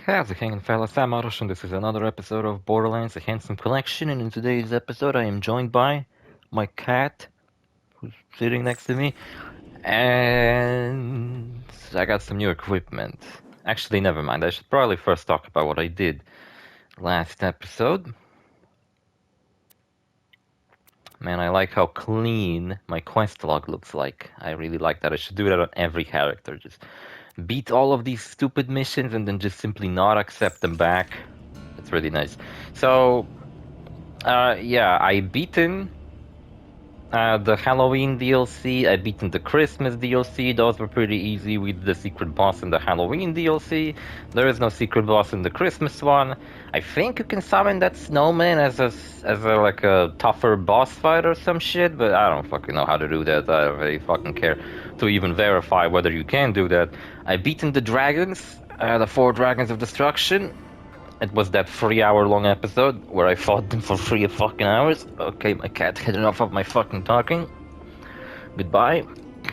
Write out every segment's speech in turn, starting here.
How's it hanging, fellas? I'm OrosZ, and this is another episode of Borderlands The Handsome Collection, and in today's episode I am joined by my cat, who's sitting next to me, and I got some new equipment. Actually, never mind, I should probably first talk about what I did last episode. Man, I like how clean my quest log looks like. I really like that. I should do that on every character. Just beat all of these stupid missions and then just simply not accept them back. That's really nice. So, yeah, I beaten the Halloween DLC. I beaten the Christmas DLC. Those were pretty easy with the secret boss in the Halloween DLC. There is no secret boss in the Christmas one. I think you can summon that snowman as a like a tougher boss fight or some shit, but I don't fucking know how to do that. I don't really fucking care to even verify whether you can do that. I beaten the dragons, the 4 dragons of destruction. It was that 3 hour long episode where I fought them for 3 fucking hours. Okay, my cat had enough of my fucking talking. Goodbye.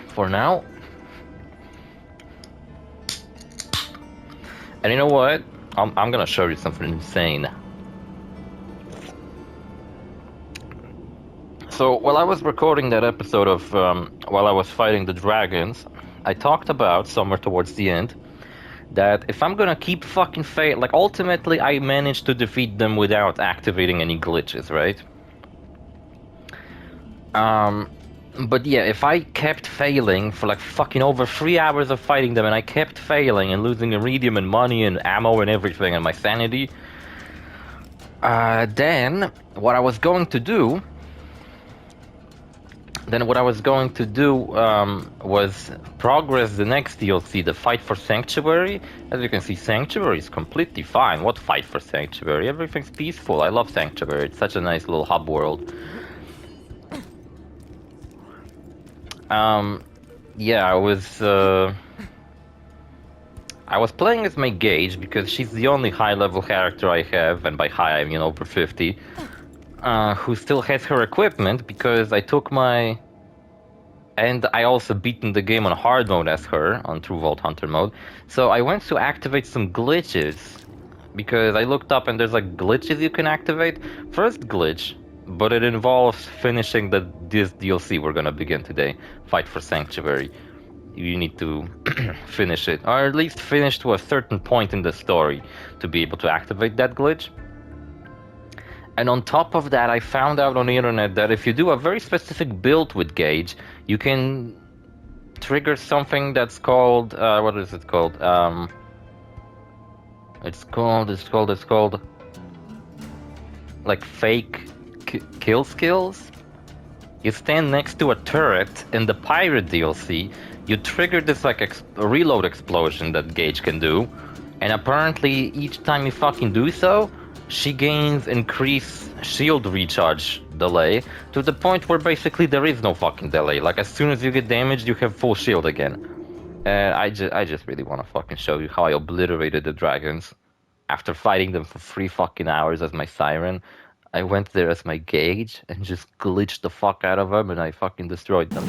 For now. And you know what? I'm gonna show you something insane. So, while I was recording that episode of while I was fighting the dragons, I talked about, somewhere towards the end, that if I'm gonna keep fucking like ultimately I managed to defeat them without activating any glitches, right? Um, but yeah, if I kept failing for like fucking over 3 hours of fighting them and I kept failing and losing iridium and money and ammo and everything and my sanity, then what I was going to do was progress the next DLC, the Fight for Sanctuary. As you can see, Sanctuary is completely fine. What Fight for Sanctuary? Everything's peaceful. I love Sanctuary. It's such a nice little hub world. Yeah, I was playing as my Gage because she's the only high-level character I have, and by high I mean over 50, who still has her equipment because I took my... And I also beaten the game on hard mode as her, on True Vault Hunter mode. So I went to activate some glitches, because I looked up and there's like glitches you can activate. First glitch, but it involves finishing this DLC we're gonna begin today, Fight for Sanctuary. You need to finish it, or at least finish to a certain point in the story to be able to activate that glitch. And on top of that, I found out on the internet that if you do a very specific build with Gage, you can trigger something that's called, what is it called? It's called like fake kill skills. You stand next to a turret in the Pirate DLC, you trigger this like reload explosion that Gage can do, and apparently each time you fucking do so, she gains increased shield recharge delay to the point where basically there is no fucking delay. Like as soon as you get damaged, you have full shield again. And I just really want to fucking show you how I obliterated the dragons after fighting them for 3 fucking hours as my Siren. I went there as my Gage and just glitched the fuck out of them and I fucking destroyed them.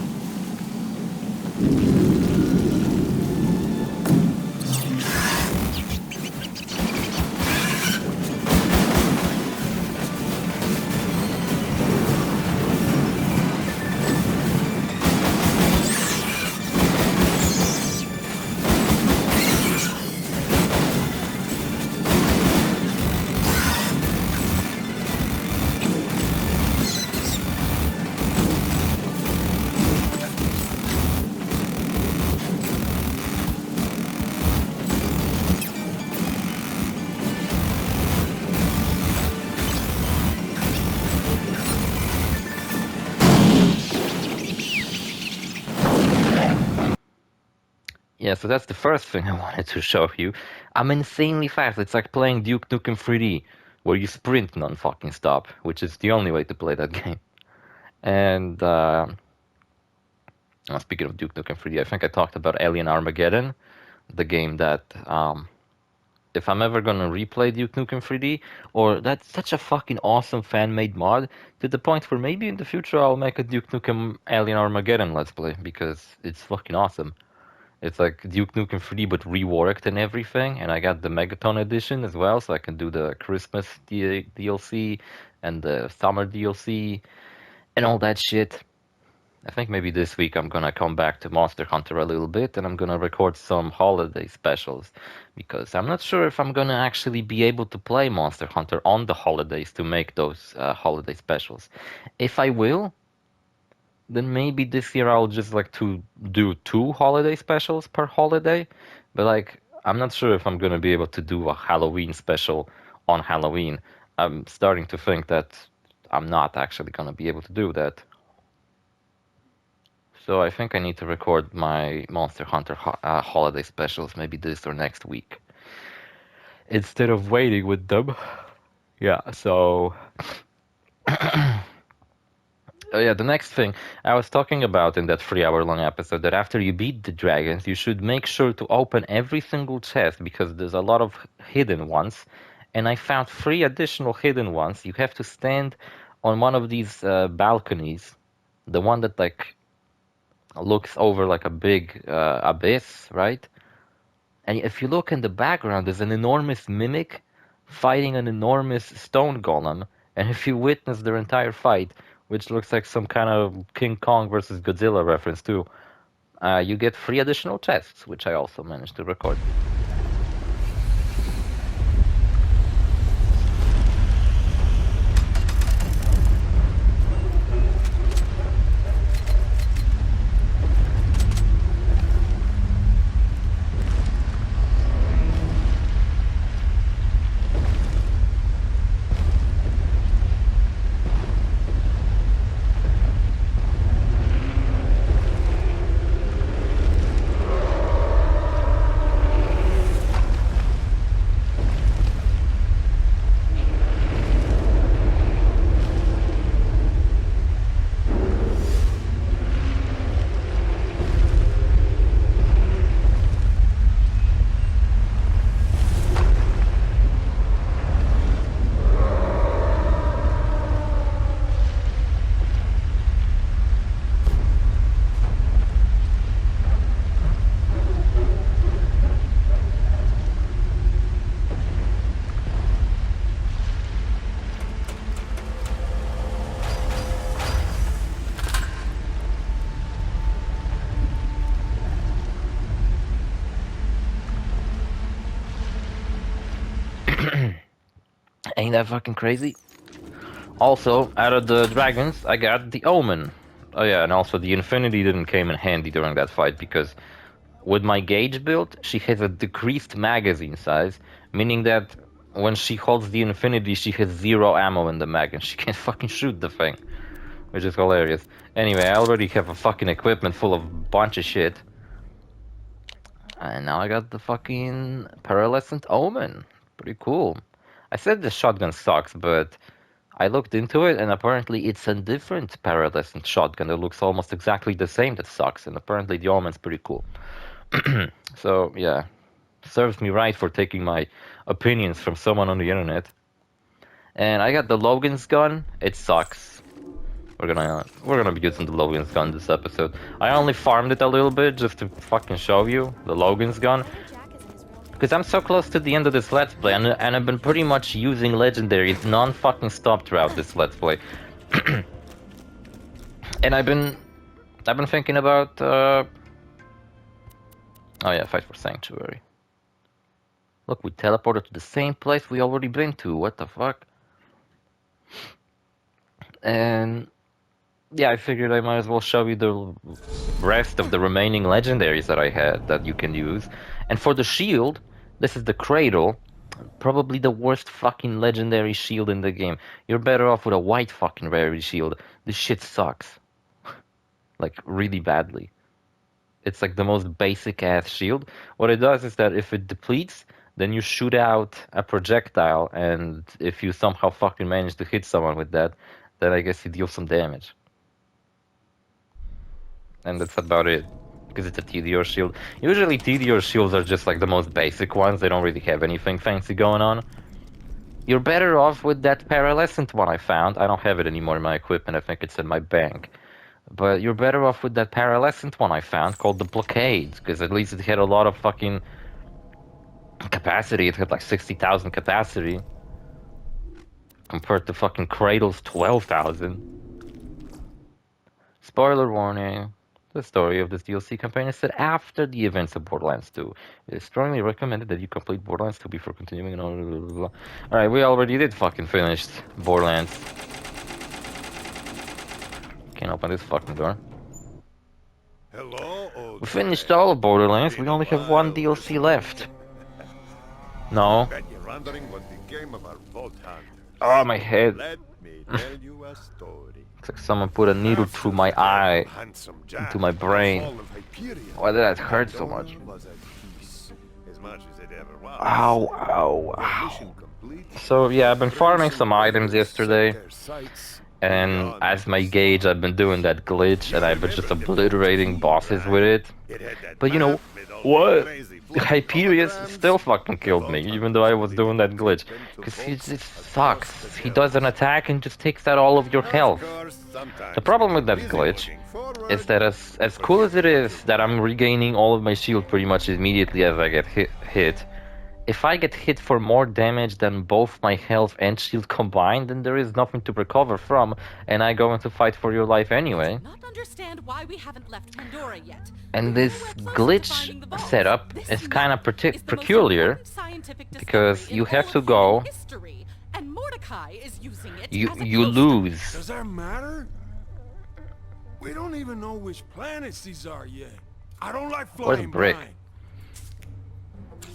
Yeah, so that's the first thing I wanted to show you. I'm insanely fast. It's like playing Duke Nukem 3D, where you sprint non-fucking stop, which is the only way to play that game. And speaking of Duke Nukem 3D, I think I talked about Alien Armageddon, the game that if I'm ever gonna replay Duke Nukem 3D, or that's such a fucking awesome fan-made mod, to the point where maybe in the future I'll make a Duke Nukem Alien Armageddon Let's Play, because it's fucking awesome. It's like Duke Nukem 3 but reworked and everything, and I got the Megaton edition as well, so I can do the Christmas DLC and the summer DLC and all that shit. I think maybe this week I'm gonna come back to Monster Hunter a little bit and I'm gonna record some holiday specials because I'm not sure if I'm gonna actually be able to play Monster Hunter on the holidays to make those holiday specials. If I will, then maybe this year I'll just like to do 2 holiday specials per holiday. But like, I'm not sure if I'm gonna be able to do a Halloween special on Halloween. I'm starting to think that I'm not actually gonna be able to do that. So I think I need to record my Monster Hunter holiday specials maybe this or next week instead of waiting with them. Yeah, so oh yeah, the next thing I was talking about in that 3 hour long episode that after you beat the dragons, you should make sure to open every single chest because there's a lot of hidden ones. And I found 3 additional hidden ones. You have to stand on one of these balconies, the one that like looks over like a big abyss, right? And if you look in the background, there's an enormous mimic fighting an enormous stone golem. And if you witness their entire fight, which looks like some kind of King Kong versus Godzilla reference too, you get 3 additional chests, which I also managed to record. Ain't that fucking crazy? Also, out of the dragons, I got the Omen. Oh yeah, and also the Infinity didn't came in handy during that fight because with my gauge build, she has a decreased magazine size, meaning that when she holds the Infinity, she has 0 ammo in the mag and she can't fucking shoot the thing, which is hilarious. Anyway, I already have a fucking equipment full of bunch of shit. And now I got the fucking Pearlescent Omen. Pretty cool. I said the shotgun sucks, but I looked into it, and apparently it's a different Pearlescent shotgun that looks almost exactly the same that sucks, and apparently the Omen's pretty cool. So, yeah, serves me right for taking my opinions from someone on the internet. And I got the Logan's gun. It sucks. We're gonna be using the Logan's gun this episode. I only farmed it a little bit just to fucking show you the Logan's gun. Because I'm so close to the end of this Let's Play, and I've been pretty much using legendaries non-fucking stop throughout this Let's Play. And I've been thinking about oh yeah, fight for Sanctuary. Look, we teleported to the same place we already been to. What the fuck? And yeah, I figured I might as well show you the rest of the remaining legendaries that I had that you can use. And for the shield, this is the Cradle. Probably the worst fucking legendary shield in the game. You're better off with a white fucking rarity shield. This shit sucks. Like, really badly. It's like the most basic ass shield. What it does is that if it depletes, then you shoot out a projectile, and if you somehow fucking manage to hit someone with that, then I guess you deal some damage. And that's about it, because it's a TDR shield. Usually TDR shields are just like the most basic ones, they don't really have anything fancy going on. You're better off with that Pearlescent one I found. I don't have it anymore in my equipment, I think it's in my bank. But you're better off with that Paralescent one I found called the Blockade, because at least it had a lot of fucking capacity. It had like 60,000 capacity compared to fucking Cradle's 12,000. Spoiler warning. The story of this DLC campaign is set after the events of Borderlands 2. It is strongly recommended that you complete Borderlands 2 before continuing and all. Alright, we already did fucking finish Borderlands. Can't open this fucking door. Hello, old We finished friend. all of Borderlands, we Been a only have one while, DLC listen. left. No. Bet you're wondering what became of our vault hunters. Oh, my head. Let me tell you a story. It's like someone put a needle through my eye, into my brain. Why did that hurt so much? Ow, ow, ow. So yeah, I've been farming some items yesterday, and as my gauge, I've been doing that glitch, and I've been just obliterating bosses with it. But you know what? Hyperius still fucking killed me, even though I was doing that glitch. Because he just sucks. He does an attack and just takes out all of your health. The problem with that glitch is that as cool as it is that I'm regaining all of my shield pretty much immediately as I get hit, if I get hit for more damage than both my health and shield combined, then there is nothing to recover from, and I go into fight for your life anyway. I do not understand why we haven't left Pandora yet. And this glitch setup is kind of peculiar, because you have to go, and Mordecai is using it you lose. Does that matter? We don't even know which planets these are yet. I don't like Where's flying Brick? blind.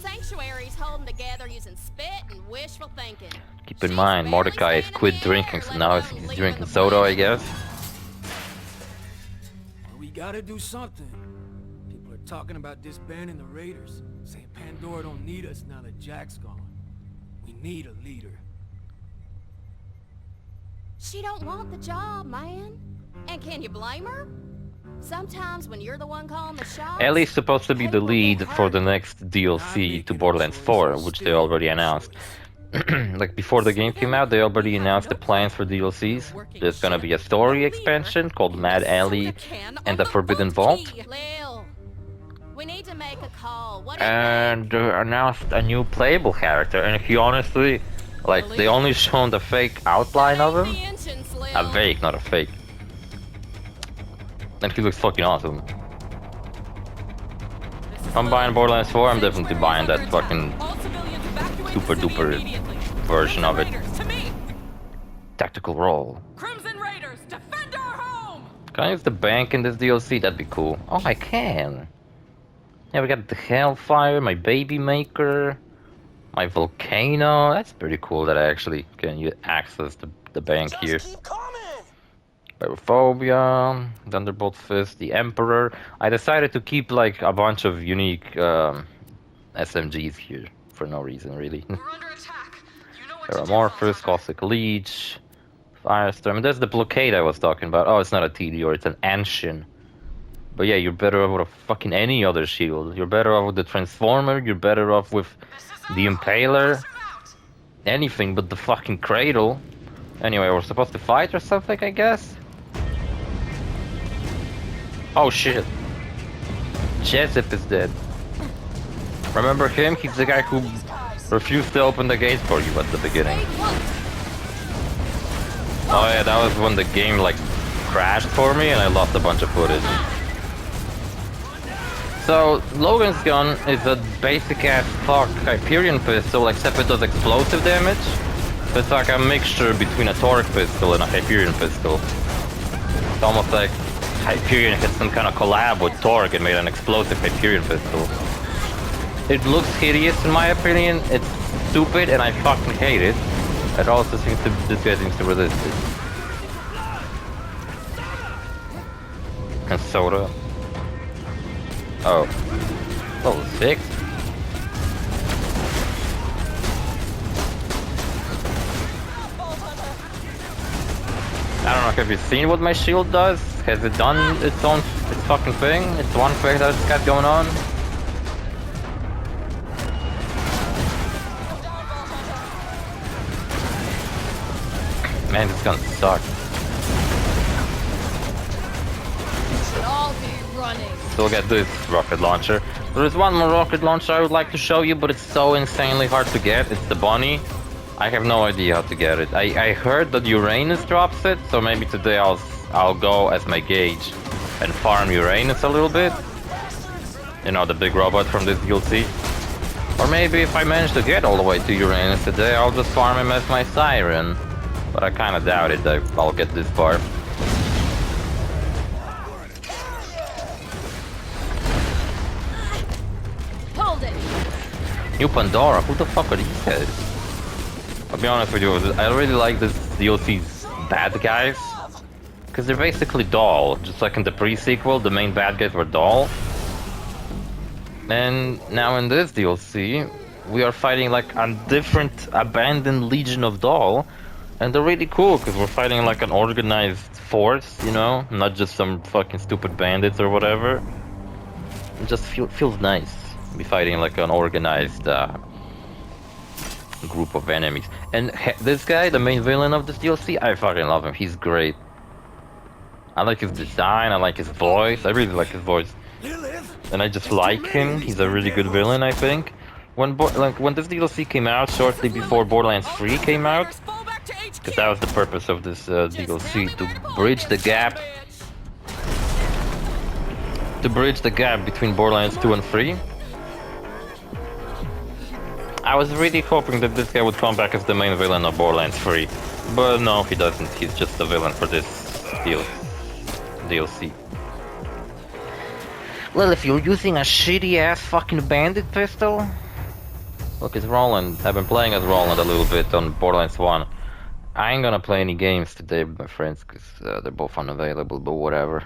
Sanctuaries holding together using spit and wishful thinking. Keep in mind, Mordecai has quit drinking, so now he's drinking soda, I guess. We gotta do something. People are talking about disbanding the Raiders, saying Pandora don't need us now that Jack's gone. We need a leader. She don't want the job, man. And can you blame her? Sometimes when you're the one calling the shots... Ellie's supposed to be the lead for the next DLC to Borderlands 4, which they already announced. Like, before the game came out, they already announced the plans for DLCs. There's gonna be a story expansion called Mad Alley and the Forbidden Vault. Lil, we need to make a call. What And announced a new playable character, and he honestly, like, they only shown the fake outline of him. A fake, not a fake. And he looks fucking awesome. If I'm buying Borderlands 4, I'm definitely buying that fucking super duper version of it. Tactical role. Crimson Raiders, defend our home! Can I use the bank in this DLC? That'd be cool. Oh, I can. Yeah, we got the Hellfire, my Baby Maker, my Volcano. That's pretty cool that I actually can access the bank here. Pyrophobia, Thunderbolt Fist, the Emperor. I decided to keep like a bunch of unique SMGs here for no reason, really. We're under attack. You know what Paramorphous, Cossack Leech, Firestorm. There's the Blockade I was talking about. Oh, it's not a TD, or it's an Anshin. But yeah, you're better off with a fucking any other shield. You're better off with the Transformer, you're better off with the Impaler. Anything but the fucking Cradle. Anyway, we're supposed to fight or something, I guess? Oh shit. Jessup is dead. Remember him? He's the guy who refused to open the gates for you at the beginning. Oh yeah, that was when the game like crashed for me and I lost a bunch of footage. So, Logan's gun is a basic ass fuck Hyperion pistol, except it does explosive damage. So it's like a mixture between a Torque pistol and a Hyperion pistol. It's almost like Hyperion had some kind of collab with Torque and made an explosive Hyperion pistol. It looks hideous in my opinion, it's stupid and I fucking hate it. It also seems to, this guy seems to resist it. And soda. Oh. Level 6? I don't know, have you seen what my shield does? Has it done its fucking thing? It's one thing that it's got going on? Man, this gun sucks. still get this rocket launcher. There is one more rocket launcher I would like to show you, but it's so insanely hard to get. It's the bunny. I have no idea how to get it. I heard that Uranus drops it, so maybe today I'll go as my gauge and farm Uranus a little bit. You know, the big robot from this DLC. Or maybe if I manage to get all the way to Uranus today, I'll just farm him as my Siren. But I kinda doubt it that I'll get this far. Hold it. New Pandora, who the fuck are these guys? I'll be honest with you, I really like this DLC's bad guys. Because they're basically doll, just like in the pre-sequel, the main bad guys were doll. And now in this DLC, we are fighting like a different abandoned legion of doll. And they're really cool, because we're fighting like an organized force, you know? Not just some fucking stupid bandits or whatever. It just feels nice to be fighting like an organized group of enemies. And this guy, the main villain of this DLC, I fucking love him. He's great. I like his design, I like his voice. I really like his voice. And I just like him. He's a really good villain, I think. When this DLC came out, shortly before Borderlands 3 came out, because that was the purpose of this DLC, to bridge the gap. To bridge the gap between Borderlands 2 and 3. I was really hoping that this guy would come back as the main villain of Borderlands 3. But no, he doesn't. He's just the villain for this DLC. Well, if you're using a shitty ass fucking bandit pistol... Look, it's Roland. I've been playing as Roland a little bit on Borderlands 1. I ain't gonna play any games today with my friends, because they're both unavailable, but whatever.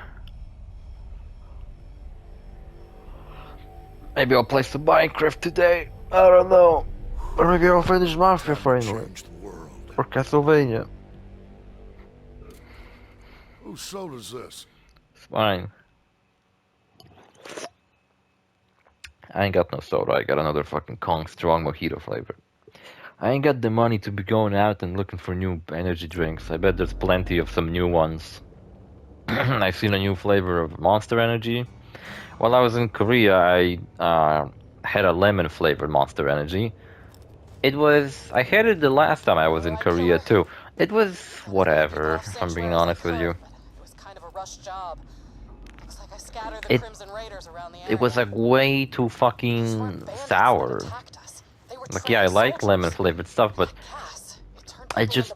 Maybe I'll play some Minecraft today. I don't know. Or maybe I'll finish Mafia finally. Or Castlevania. Whose soda is this? It's fine. I ain't got no soda, I got another fucking Kong Strong Mojito flavor. I ain't got the money to be going out and looking for new energy drinks. I bet there's plenty of some new ones. I've seen a new flavor of Monster Energy. While I was in Korea, I had a lemon flavored Monster Energy. I had it the last time I was in Korea too. It was whatever, if I'm being honest with you. It was kind of a rush job. Looks like I scattered the Crimson Raiders around the area. It was like way too fucking sour. Like, yeah, I like lemon flavored stuff, but I just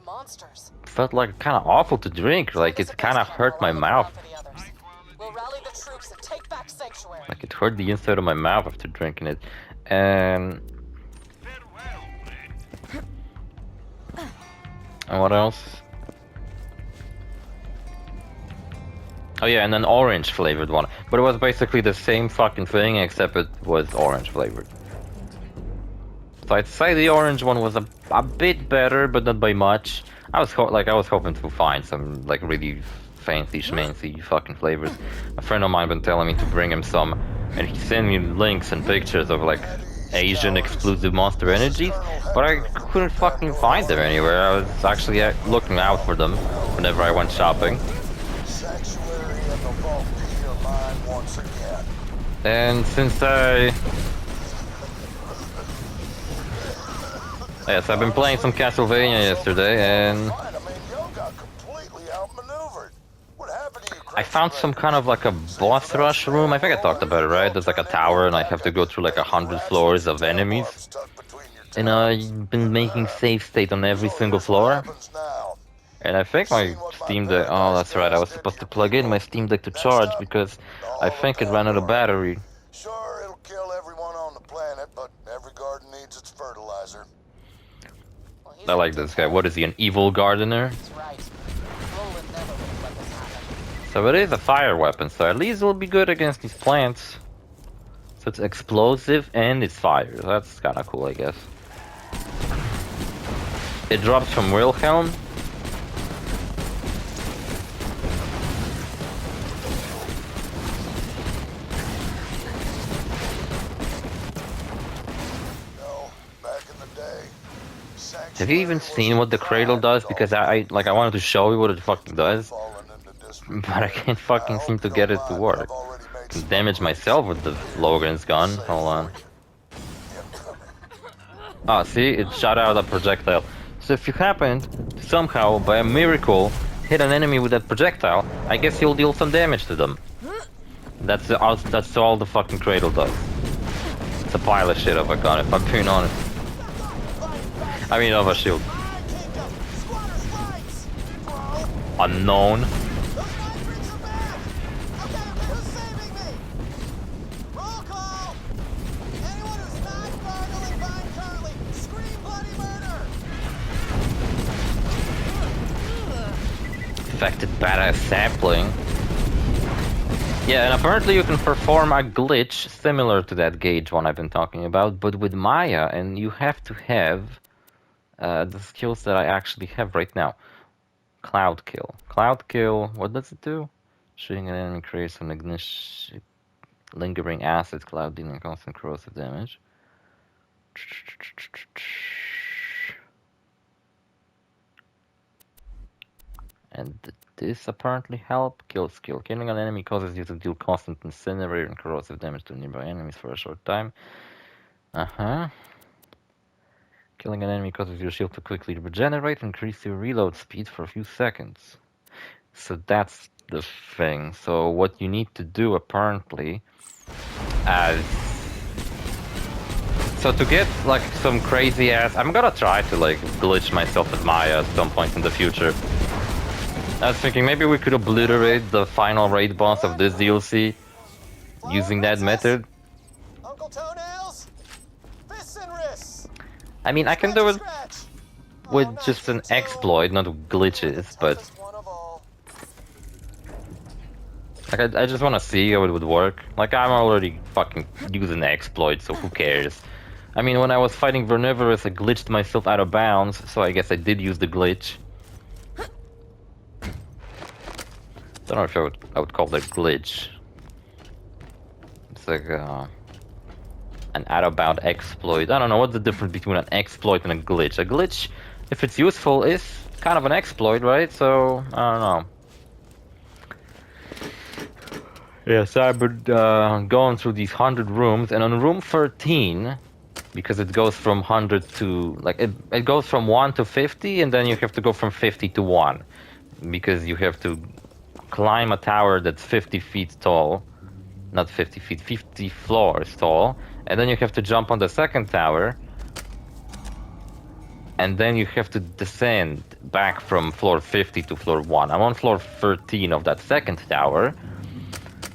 felt like kind of awful to drink. Like, it kind of hurt my mouth. Like, it hurt the inside of my mouth after drinking it. And what else? Oh yeah, and an orange flavored one. But it was basically the same fucking thing, except it was orange flavored. So I'd say the orange one was a bit better, but not by much. I was hoping to find some like really fancy schmancy fucking flavors. A friend of mine been telling me to bring him some, and he sent me links and pictures of like Asian exclusive Monster Energies, but I couldn't fucking find them anywhere. I was actually looking out for them whenever I went shopping. And since yes, I've been playing some Castlevania yesterday, and I found some kind of like a boss rush room. I think I talked about it, right? There's like a tower, and I have to go through like 100 floors of enemies. And I've been making save state on every single floor. And I think my Steam Deck... Oh, that's right, I was supposed to plug in my Steam Deck to charge, because I think it ran out of battery. Sure, it'll kill everyone on the planet, but every garden needs its fertilizer. I like this guy. What is he, an evil gardener? So it is a fire weapon, so at least it'll be good against these plants. So it's explosive and it's fire. That's kind of cool, I guess. It drops from Wilhelm. Have you even seen what the cradle does? Because I wanted to show you what it fucking does, but I can't fucking seem to get it to work. can damage myself with the Logan's gun. Hold on. Ah, see? It shot out a projectile. So if you happened to somehow, by a miracle, hit an enemy with that projectile, I guess you'll deal some damage to them. That's all the fucking cradle does. It's a pile of shit of a gun, if I'm being honest. I mean, of a shield. Unknown. Affected badass sapling. Yeah, and apparently you can perform a glitch similar to that gauge one I've been talking about, but with Maya, and you have to have the skills that I actually have right now. Cloud kill. Cloud kill, what does it do? Shooting an enemy creates an ignition, lingering acid cloud dealing constant corrosive damage. And this apparently help. Kill skill. Killing an enemy causes you to deal constant incinerator and corrosive damage to nearby enemies for a short time. Killing an enemy causes your shield to quickly regenerate and increase your reload speed for a few seconds. So that's the thing. So what you need to do apparently so to get like some crazy ass, I'm gonna try to like glitch myself with Maya at some point in the future. I was thinking maybe we could obliterate the final raid boss of this DLC using that method. Uncle Toenails, fists and wrists. I mean, I can do it with just an exploit, not glitches, but like I just want to see how it would work. Like I'm already fucking using exploit, so who cares? I mean, when I was fighting Vernivorous, I glitched myself out of bounds, so I guess I did use the glitch. Don't know if I would call that glitch. It's like an out-of-bound exploit. I don't know what's the difference between an exploit and a glitch. A glitch, if it's useful, is kind of an exploit, right? So I don't know. Yeah, so I've been going through these 100 rooms, and on room 13, because it goes from 100 to like it goes from 1 to 50, and then you have to go from 50 to 1, because you have to climb a tower that's 50 feet tall, not 50 feet, 50 floors tall, and then you have to jump on the second tower, and then you have to descend back from floor 50 to floor 1. I'm on floor 13 of that second tower.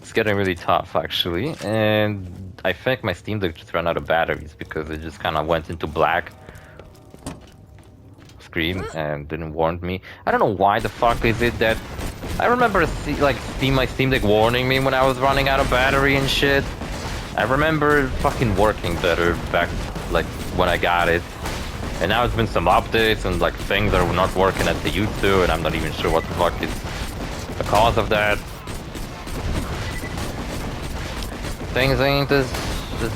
It's getting really tough actually, and I think my Steam Deck just ran out of batteries because it just kind of went into black screen and didn't warn me. I don't know why the fuck is it that I remember my Steam Deck warning me when I was running out of battery and shit. I remember it fucking working better back like when I got it. And now it's been some updates and like things are not working as they used to, and I'm not even sure what the fuck is the cause of that. Things ain't as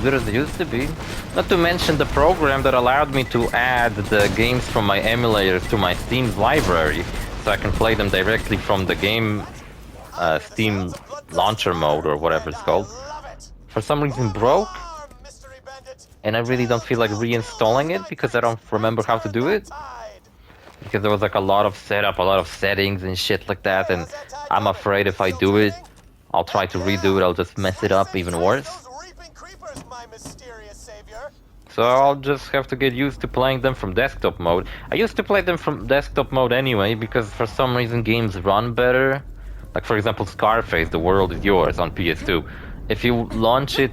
good as they used to be. Not to mention the program that allowed me to add the games from my emulators to my Steam's library, so I can play them directly from the game Steam launcher mode or whatever it's called. For some reason broke, and I really don't feel like reinstalling it because I don't remember how to do it. Because there was like a lot of setup, a lot of settings and shit like that, and I'm afraid if I do it, I'll try to redo it, I'll just mess it up even worse. So I'll just have to get used to playing them from desktop mode. I used to play them from desktop mode anyway, because for some reason games run better. Like for example Scarface, The World Is Yours on PS2. If you launch the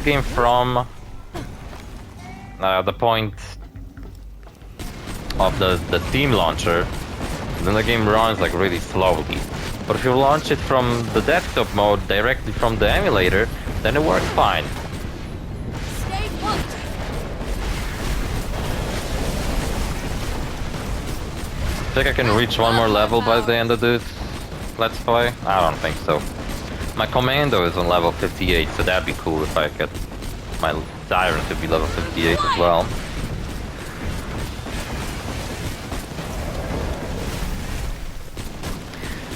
game from the point of the Steam launcher, then the game runs like really slowly. But if you launch it from the desktop mode directly from the emulator, then it works fine. Stay put. Think I can reach one more level by the end of this let's play? I don't think so. My commando is on level 58, so that'd be cool if I get my siren to be level 58 as well.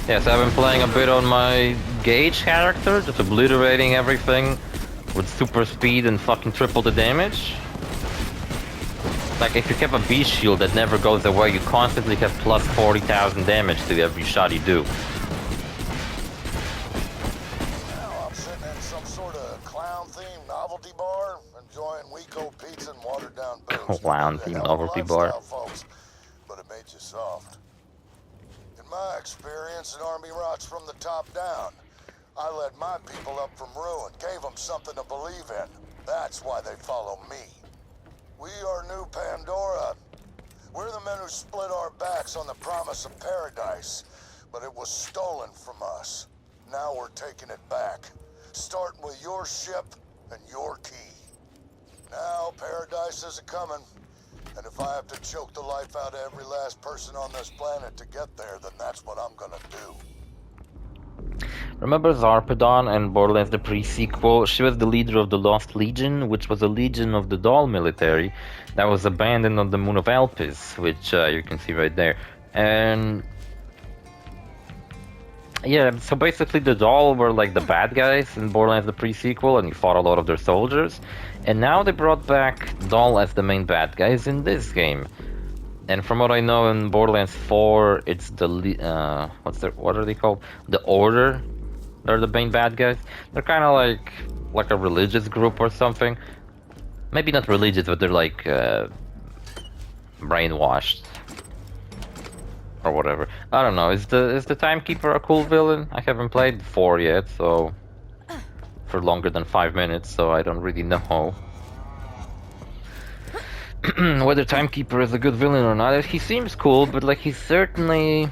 Yes, I've been playing a bit on my gauge character, just obliterating everything with super speed and fucking triple the damage. Like, if you kept a B shield that never goes away, you constantly have plus 40,000 damage to every shot you do. Now I'm sitting in some sort of clown-themed novelty bar, enjoying Weeko pizza and watered-down booze. Clown-themed novelty bar. Folks, but it made you soft. In my experience, an army rots from the top down. I led my people up from ruin, gave them something to believe in. That's why they follow me. We are New Pandora. We're the men who split our backs on the promise of paradise, but it was stolen from us. Now we're taking it back, starting with your ship and your key. Now paradise is a-coming, and if I have to choke the life out of every last person on this planet to get there, then that's what I'm gonna do. Remember Zarpedon and Borderlands the pre-sequel? She was the leader of the Lost Legion, which was a legion of the doll military that was abandoned on the moon of Elpis, which you can see right there. And yeah, so basically the doll were like the bad guys in Borderlands the pre-sequel, and you fought a lot of their soldiers. And now they brought back doll as the main bad guys in this game. And from what I know, in Borderlands 4, it's the what are they called? The Order. They're the main bad guys. They're kind of like a religious group or something. Maybe not religious, but they're like brainwashed or whatever. I don't know. Is the Timekeeper a cool villain? I haven't played 4 yet, so for longer than 5 minutes, so I don't really know whether Timekeeper is a good villain or not. He seems cool, but like he's certainly,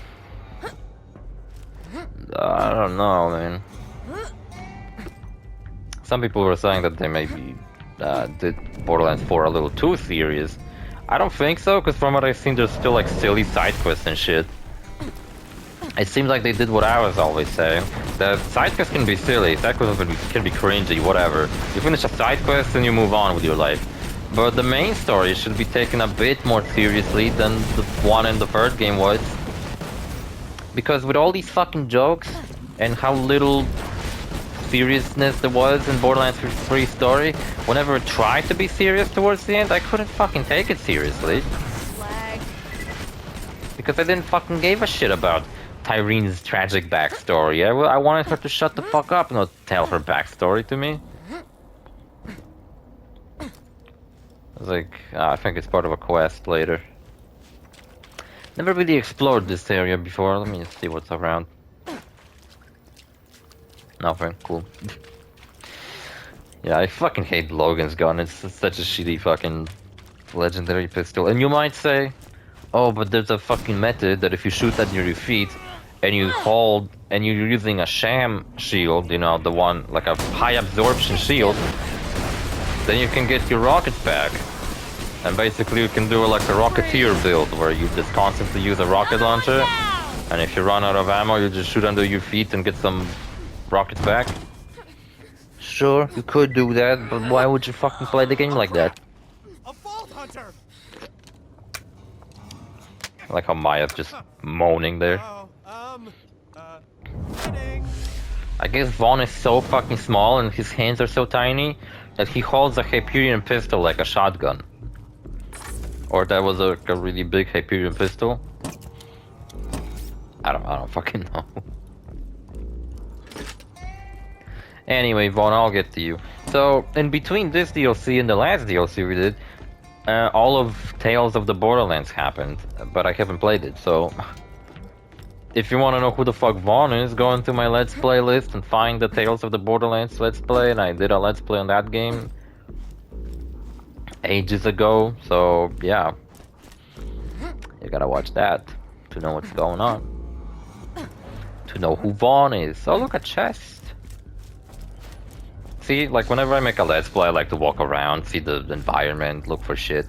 I don't know, man. Some people were saying that they maybe did Borderlands 4 a little too serious. I don't think so, because from what I've seen, there's still like silly side quests and shit. It seems like they did what I was always saying. The side quests can be silly, side quests can be cringy, whatever. You finish a side quest and you move on with your life. But the main story should be taken a bit more seriously than the one in the first game was. Because with all these fucking jokes and how little seriousness there was in Borderlands 3 story, whenever it tried to be serious towards the end, I couldn't fucking take it seriously. Lag. Because I didn't fucking give a shit about Tyrene's tragic backstory. I wanted her to shut the fuck up and not tell her backstory to me. I was like, I think it's part of a quest later. Never really explored this area before. Let me see what's around. Nothing. Cool. Yeah, I fucking hate Logan's gun. It's such a shitty fucking legendary pistol. And you might say, oh, but there's a fucking method that if you shoot at your feet and you hold and you're using a sham shield, you know, the one like a high absorption shield, then you can get your rockets back. And basically you can do like a Rocketeer build where you just constantly use a rocket launcher, and if you run out of ammo you just shoot under your feet and get some rockets back. Sure, you could do that, but why would you fucking play the game like that? A vault hunter. I like how Maya's just moaning there. Kidding. I guess Vaughn is so fucking small and his hands are so tiny that he holds a Hyperion pistol like a shotgun. Or that was a really big Hyperion pistol. I don't fucking know. Anyway, Vaughn, I'll get to you. So, in between this DLC and the last DLC we did, all of Tales of the Borderlands happened, but I haven't played it, so if you want to know who the fuck Vaughn is, go into my Let's Play list and find the Tales of the Borderlands Let's Play, and I did a Let's Play on that game ages ago, so yeah. You gotta watch that to know what's going on. To know who Vaughn is. Oh, look, a chest. See, like whenever I make a Let's Play, I like to walk around, see the environment, look for shit.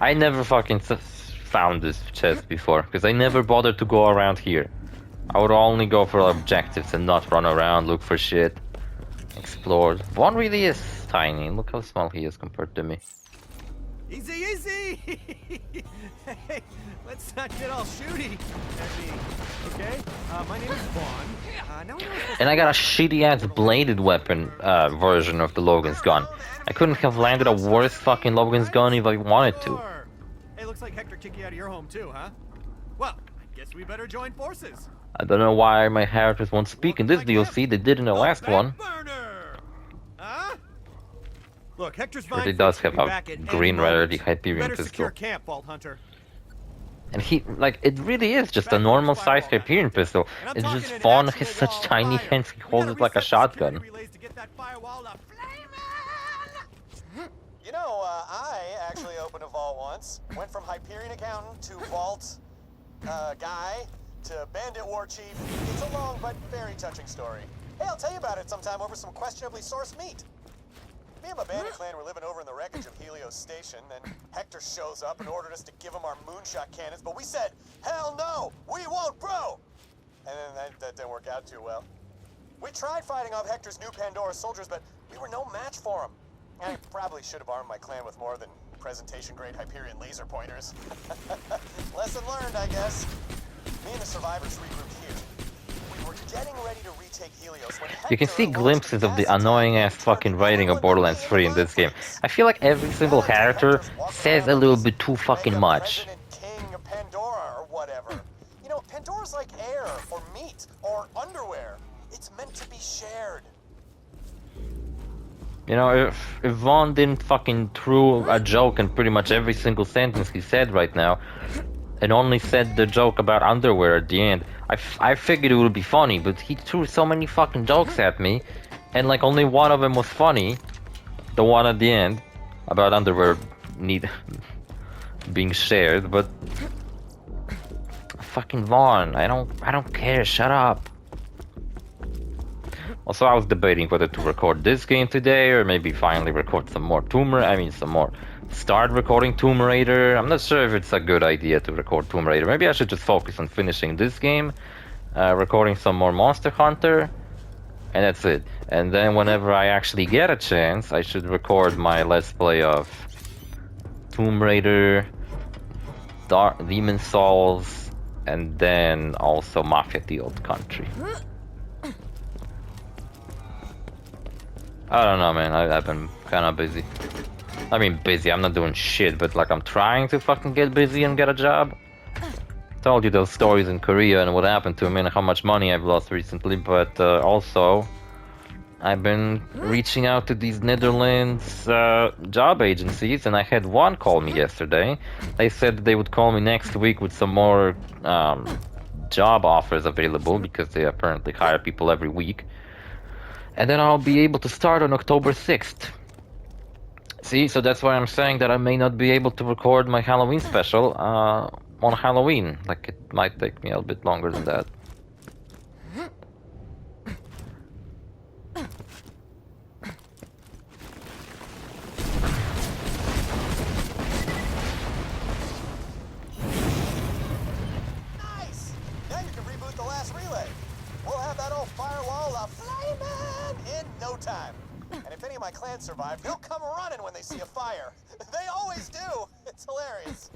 I never fucking found this chest before, because I never bothered to go around here. I would only go for objectives and not run around, look for shit, explore. Vaughn really is tiny. Look how small he is compared to me. Easy, easy! Hey, let's not get all shooty at me, okay? My name is Vaughn. Now we know we're And I got a shitty ass bladed weapon version of the Logan's gun. I couldn't have landed a worse fucking Logan's gun if I wanted to. Hey, looks like Hector kicked you out of your home too, huh? Well, I guess we better join forces. I don't know why my characters won't speak in this DLC. They did in the last one. Huh? Look, Hector's Sure, he does have a green rarity Hyperion pistol. Secure camp, Vault Hunter. And he, like, it really is just a normal sized Hyperion pistol. It's just Vaughn has such tiny hands, he holds it like a shotgun. You know, I actually opened a vault once. Went from Hyperion accountant to vault guy to bandit war chief. It's a long but very touching story. Hey, I'll tell you about it sometime over some questionably sourced meat. Me and my bandit clan were living over in the wreckage of Helios Station, then Hector shows up and ordered us to give him our moonshot cannons, but we said, hell no, we won't, bro! And then that didn't work out too well. We tried fighting off Hector's new Pandora soldiers, but we were no match for him. I probably should have armed my clan with more than presentation-grade Hyperion laser pointers. Lesson learned, I guess. Me and the survivors regrouped here. We were getting ready to retake Helios when You can see glimpses of the annoying-ass fucking writing of Borderlands 3 in this game. I feel like every single character says a little bit too fucking much. King of Pandora or whatever. You know, Pandora's like air or meat or underwear. It's meant to be shared. You know, if Vaughn didn't fucking throw a joke in pretty much every single sentence he said right now, and only said the joke about underwear at the end, I figured it would be funny, but he threw so many fucking jokes at me, and like only one of them was funny, the one at the end, about underwear being shared, but fucking Vaughn, I don't care, shut up. Also, I was debating whether to record this game today, or maybe finally record some more start recording Tomb Raider. I'm not sure if it's a good idea to record Tomb Raider. Maybe I should just focus on finishing this game, recording some more Monster Hunter, and that's it. And then whenever I actually get a chance, I should record my Let's Play of Tomb Raider, Demon Souls, and then also Mafia: The Old Country. I don't know, man. I've been kind of busy. I mean, busy. I'm not doing shit, but like I'm trying to fucking get busy and get a job. Told you those stories in Korea and what happened to me and how much money I've lost recently, but also I've been reaching out to these Netherlands job agencies, and I had one call me yesterday. They said they would call me next week with some more job offers available because they apparently hire people every week. And then I'll be able to start on October 6th. See, so that's why I'm saying that I may not be able to record my Halloween special on Halloween. Like, it might take me a bit longer than that. Nice! Now you can reboot the last relay. We'll have that old firewall a-flaming in no time. And if any of my clan survive, they'll come running when they see a fire. They always do. It's hilarious.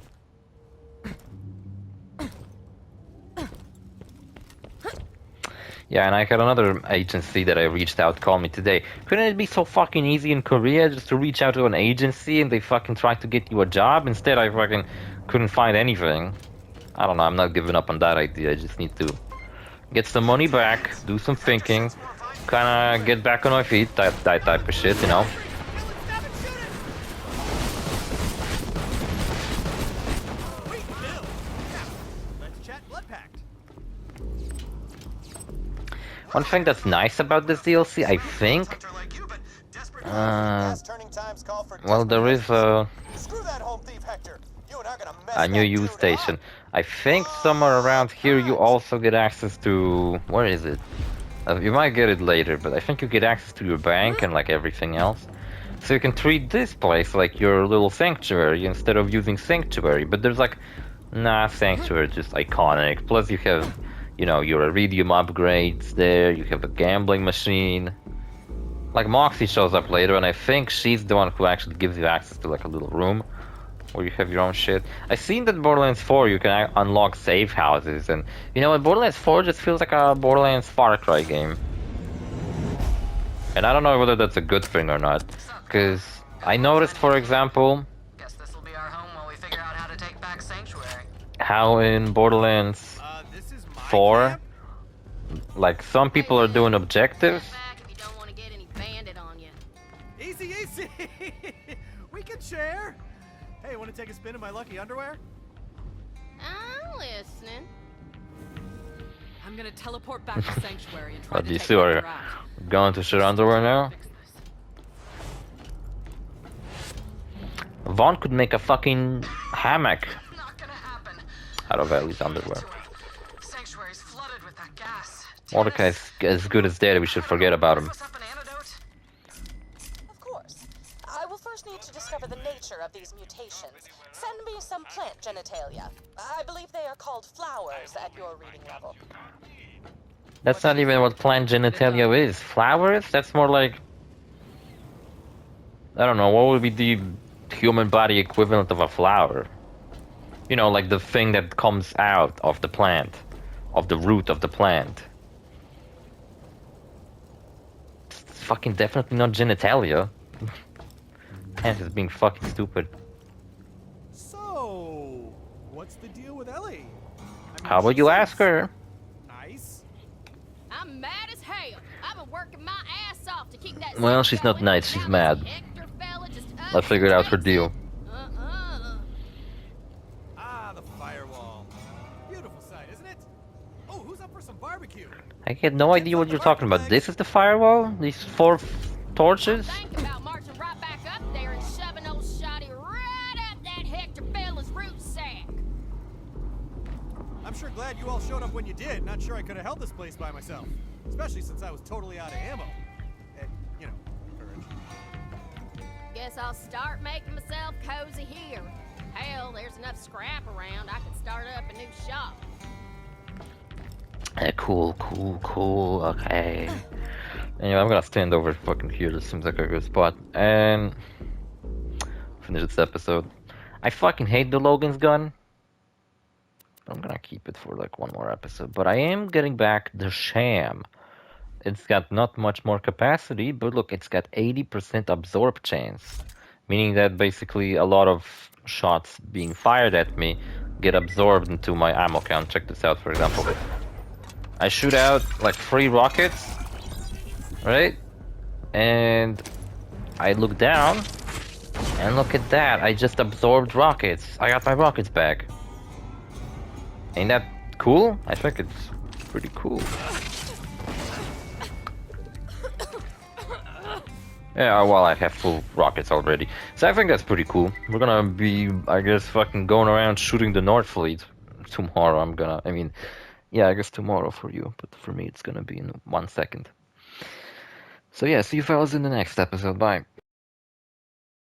Yeah, and I had another agency that I reached out call me today. Couldn't it be so fucking easy in Korea just to reach out to an agency and they fucking try to get you a job? Instead, I fucking couldn't find anything. I don't know, I'm not giving up on that idea. I just need to get some money back, do some thinking, kind of get back on my feet, that type of shit, you know. One thing that's nice about this DLC, I think, well, there is a new use station. I think somewhere around here you also get access to, where is it? You might get it later, but I think you get access to your bank and like everything else. So you can treat this place like your little sanctuary instead of using sanctuary. But there's like, nah, sanctuary is just iconic. Plus you have, you know, your iridium upgrades there. You have a gambling machine. Like Moxie shows up later, and I think she's the one who actually gives you access to like a little room where you have your own shit. I seen that Borderlands 4 you can unlock safe houses, and you know what? Borderlands 4 just feels like a Borderlands Far Cry game. And I don't know whether that's a good thing or not, because I noticed, for example, Guess this will be our home while we figure out how to take back Sanctuary. how in Borderlands This is my 4, camp? like some people are doing objectives. Back if you don't want to get any bandit on you. Easy, easy. We can share. Hey, want to take a spin in my lucky underwear? I'm listening. I'm gonna teleport back to Sanctuary and try Oh, to do you take see where Hector out. going to shit underwear now? Fix this. Vaughn could make a fucking hammock Not gonna happen. out of Ellie's underwear. Sanctuary's flooded with that gas. Mordecai's as good as dead, we should forget about him. What's up, an antidote? Of course. I will first need to discover the nature of these mutations. Send me some plant genitalia. I believe they are called flowers at your reading level. That's not even what plant genitalia is. Flowers? That's more like... I don't know, what would be the human body equivalent of a flower? You know, like the thing that comes out of the plant. Of the root of the plant. It's fucking definitely not genitalia. Man, just being fucking stupid. So, what's the deal with Ellie? I mean, How about she you seems ask her? Nice. I'm mad as hell. I've been working my ass off to keep that. Well, scene she's not going. nice, she's Now this mad. Hector fella just I figured out her upsets deal. it. Ah, the firewall. Beautiful sight, isn't it? Oh, who's up for some barbecue? I had no idea what you're talking about. This is the firewall? These four torches? Think about marching right back up there and shoving old Shoddy right up that Hector fella's root sack. I'm sure glad you all showed up when you did. Not sure I could have held this place by myself. Especially since I was totally out of ammo. And, you know, courage. Guess I'll start making myself cozy here. Hell, there's enough scrap around. I could start up a new shop. Cool. Okay. Anyway, I'm gonna stand over fucking here. This seems like a good spot. And finish this episode. I fucking hate the Logan's gun. I'm gonna keep it for like one more episode. But I am getting back the Sham. It's got not much more capacity, but look, it's got 80% absorb chance. Meaning that basically a lot of shots being fired at me get absorbed into my ammo count. Check this out, for example. I shoot out like 3 rockets, right? And I look down, and look at that. I just absorbed rockets. I got my rockets back. Ain't that cool? I think it's pretty cool. Yeah, well, I have full rockets already. So I think that's pretty cool. We're gonna be, I guess, fucking going around shooting the North Fleet. Tomorrow I guess tomorrow for you, but for me it's gonna be in 1 second. So yeah, see you fellas in the next episode. Bye.